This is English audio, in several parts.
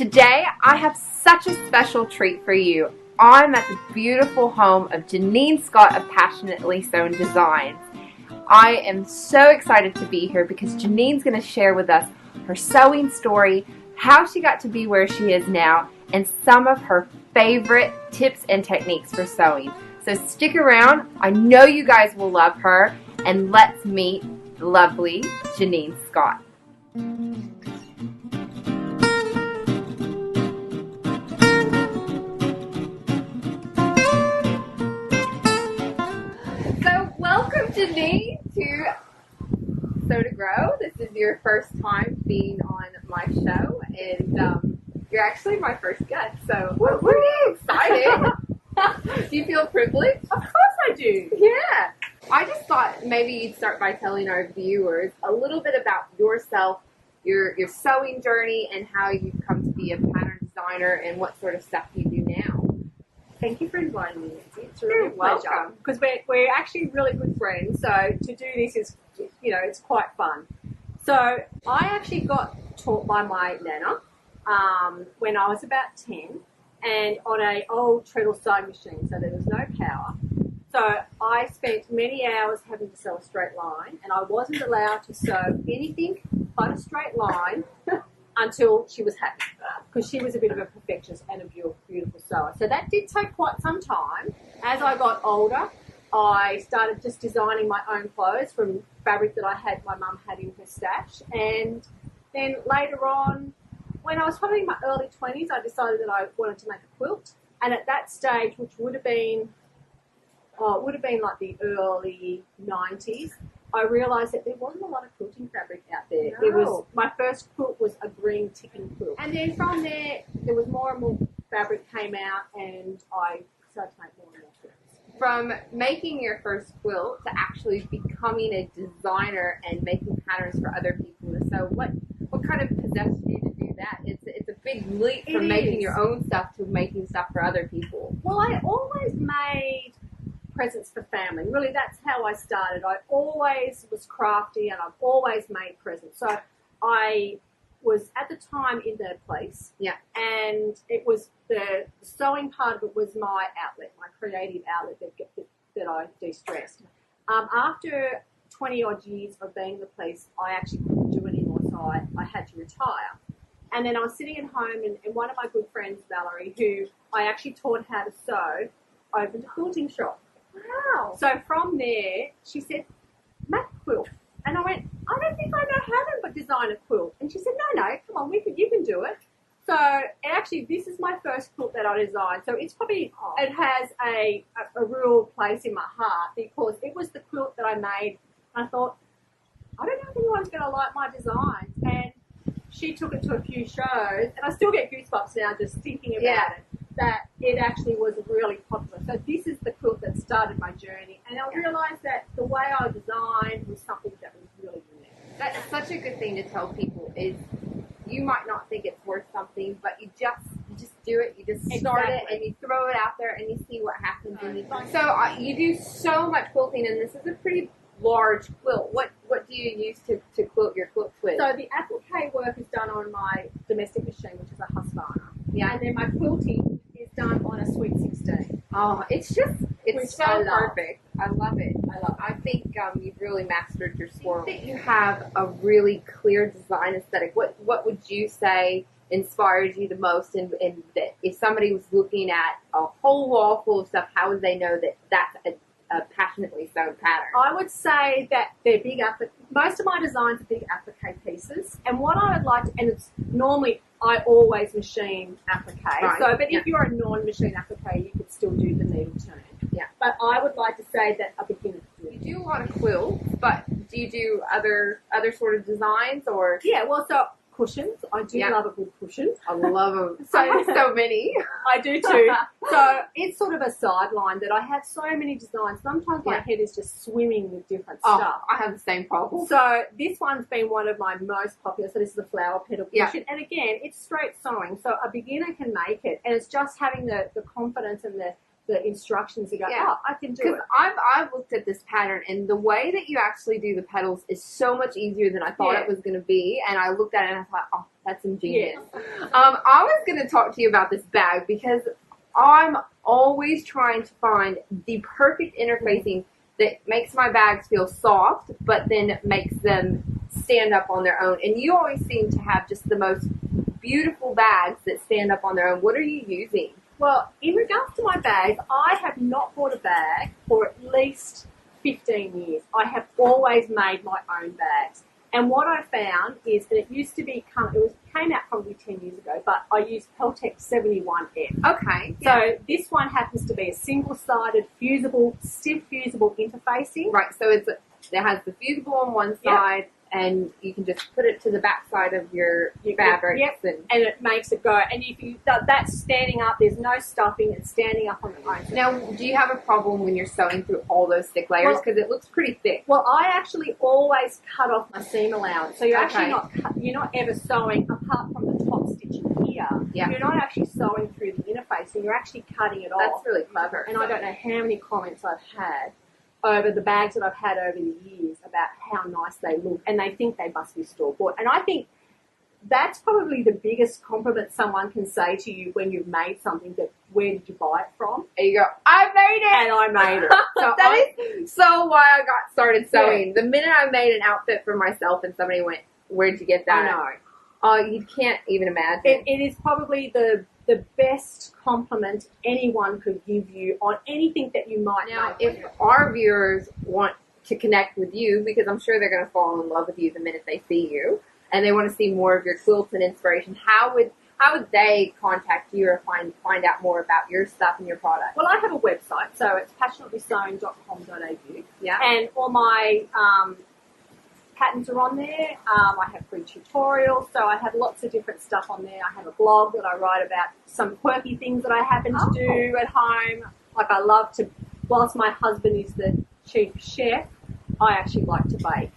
Today, I have such a special treat for you. I'm at the beautiful home of Janeene Scott of Passionately Sewn Designs. I am so excited to be here because Janeene's going to share with us her sewing story, how she got to be where she is now, and some of her favorite tips and techniques for sewing. So stick around. I know you guys will love her, and let's meet the lovely Janeene Scott. Welcome, Janeene, to Sew to Grow. This is your first time being on my show, and you're actually my first guest, so I'm pretty excited. Do you feel privileged? Of course I do. Yeah. I just thought maybe you'd start by telling our viewers a little bit about yourself, your sewing journey, and how you've come to be a pattern designer and what sort of stuff you do now. Thank you for inviting me, Nancy. It's really a pleasure. Welcome. Because we're actually really good friends, so to do this is, it's quite fun. So I actually got taught by my nana when I was about 10, and on an old treadle sewing machine, so there was no power. So I spent many hours having to sew a straight line, and I wasn't allowed to sew anything but a straight line until she was happy, because she was a bit of a perfectionist and a beautiful sewer. So that did take quite some time. As I got older, I started just designing my own clothes from fabric that my mum had in her stash. And then later on, when I was probably in my early 20s, I decided that I wanted to make a quilt. And at that stage, which would have been like the early 90s, I realised that there wasn't a lot of quilting fabric out there. No. My first quilt was a green ticking quilt. And then from there was more and more fabric came out, and I started to make more and more quilts. From making your first quilt to actually becoming a designer and making patterns for other people to sew, what kind of possessed you to do that? It's a big leap from making your own stuff to making stuff for other people. Well, I always made presents for family. Really, that's how I started. I always was crafty, and I've always made presents. So I was at the time in the place, and it was the sewing part of it was my outlet, my creative outlet that I de-stressed. After 20 odd years of being in the police, I actually couldn't do anymore, so I had to retire. And then I was sitting at home, and one of my good friends, Valerie, who I actually taught how to sew, opened a quilting shop. Wow. So from there, she said, make a quilt. And I went, I don't think I know how to design a quilt. And she said, no, come on, you can do it. So actually, this is my first quilt that I designed. So it's probably, it has a real place in my heart, because it was the quilt that I made. And I thought, I don't know if anyone's going to like my designs. And she took it to a few shows, and I still get goosebumps now just thinking about it, that it actually was really popular. So this is the quilt that started my journey, and I realised that the way I designed was something that was really unique. That's such a good thing to tell people, is you might not think it's worth something, but you just do it, you just start it, and you throw it out there, and you see what happens. So you do so much quilting, and this is a pretty large quilt. What do you use to quilt your quilts with? So the applique work is done on my domestic machine, which is a Husqvarna. Yeah. And then my quilting is done on a Sweet 16. Oh, it's so perfect. I love it. I think you've really mastered your sport. I think you have a really clear design aesthetic. What would you say inspires you the most? And that if somebody was looking at a whole wall full of stuff, how would they know that that's a passionately sewn pattern? I would say that they're big applique. Most of my designs are big applique pieces, and what I would like to, and it's normally I always machine applique. Right. So, but if you're a non-machine applique, you could still do the needle turn. Yeah. But I would like to say that a beginner could do it. You do a lot of quilts, but do you do other sort of designs, or? Yeah. Well, so cushions. I do love a good cushion. I love them. I have so many. I do too. So it's sort of a sideline that I have so many designs. Sometimes my head is just swimming with different stuff. I have the same problem. So this one's been one of my most popular. So this is the flower petal cushion. And again, it's straight sewing. So a beginner can make it. And it's just having the confidence and the the instructions and go, Yeah. oh, I can do Because it. I've looked at this pattern, and the way that you actually do the petals is so much easier than I thought Yeah. it was going to be. And I looked at it and I thought, oh, that's ingenious. Yeah. I was going to talk to you about this bag because I'm always trying to find the perfect interfacing that makes my bags feel soft, but then makes them stand up on their own. And you always seem to have just the most beautiful bags that stand up on their own. What are you using? Well, in regards to my bags, I have not bought a bag for at least 15 years. I have always made my own bags. And what I found is that it used to be, came out probably 10 years ago, but I used Peltex 71F. Okay. So this one happens to be a single-sided, fusible, stiff fusible interfacing. Right, so it has the fusible on one side, and you can just put it to the back side of your fabrics. Yep. And it makes it go. And if you that's standing up, there's no stuffing, it's standing up on its own. Now, do you have a problem when you're sewing through all those thick layers? Because it looks pretty thick. Well, I actually always cut off my seam allowance. So you're actually you're not ever sewing apart from the top stitching here. Yeah. You're not actually sewing through the interfacing, you're actually cutting it off. That's really clever. And I don't know how many comments I've had over the bags that I've had over the years about how nice they look, and they think they must be store-bought. And I think that's probably the biggest compliment someone can say to you when you've made something, that where did you buy it from? There you go. I made it! And I made it. So that is so why I got started sewing. Yeah. The minute I made an outfit for myself and somebody went, where'd you get that? I know. Oh, you can't even imagine. It is probably the best compliment anyone could give you on anything that you might Now, make. if our viewers want to connect with you, because I'm sure they're going to fall in love with you the minute they see you, and they want to see more of your quilts and inspiration, how would they contact you or find out more about your stuff and your product? Well, I have a website, so it's passionatelysewn.com.au. Yeah. And all my patterns are on there. I have free tutorials, so I have lots of different stuff on there. I have a blog that I write about some quirky things that I happen to do at home. Like I love to, whilst my husband is the chief chef, I actually like to bake.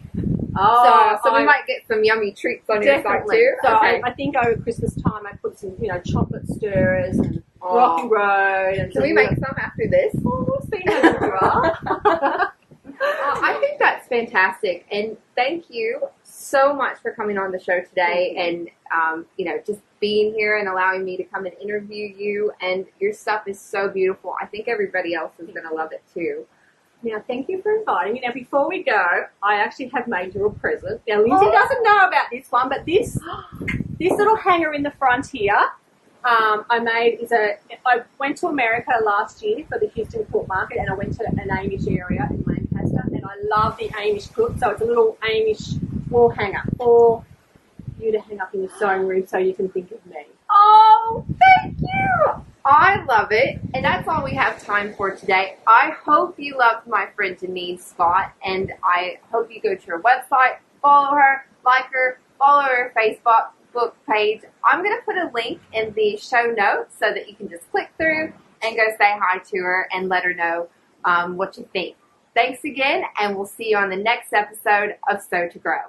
Oh, so we might get some yummy treats on your site too? So okay. I think over Christmas time I put some, chocolate stirrers and Rocky Road. And can we make some after this? Oh, we'll see how good you are. I think that's fantastic, and thank you so much for coming on the show today, and just being here and allowing me to come and interview you. And your stuff is so beautiful. I think everybody else is going to love it too. Now, thank you for inviting me. Now, before we go, I actually have made you a present. Now, Lindsay doesn't know about this one, but this little hanger in the front here, I went to America last year for the Houston quilt market, and I went to an Amish area in Lancaster, and I love the Amish quilt. So it's a little Amish wall hanger for you to hang up in your sewing room so you can think of me. Oh, thank you! I love it, and that's all we have time for today. I hope you loved my friend Janeene Scott, and I hope you go to her website, follow her, like her, follow her Facebook page. I'm going to put a link in the show notes so that you can just click through and go say hi to her and let her know what you think. Thanks again, and we'll see you on the next episode of Sew to Grow.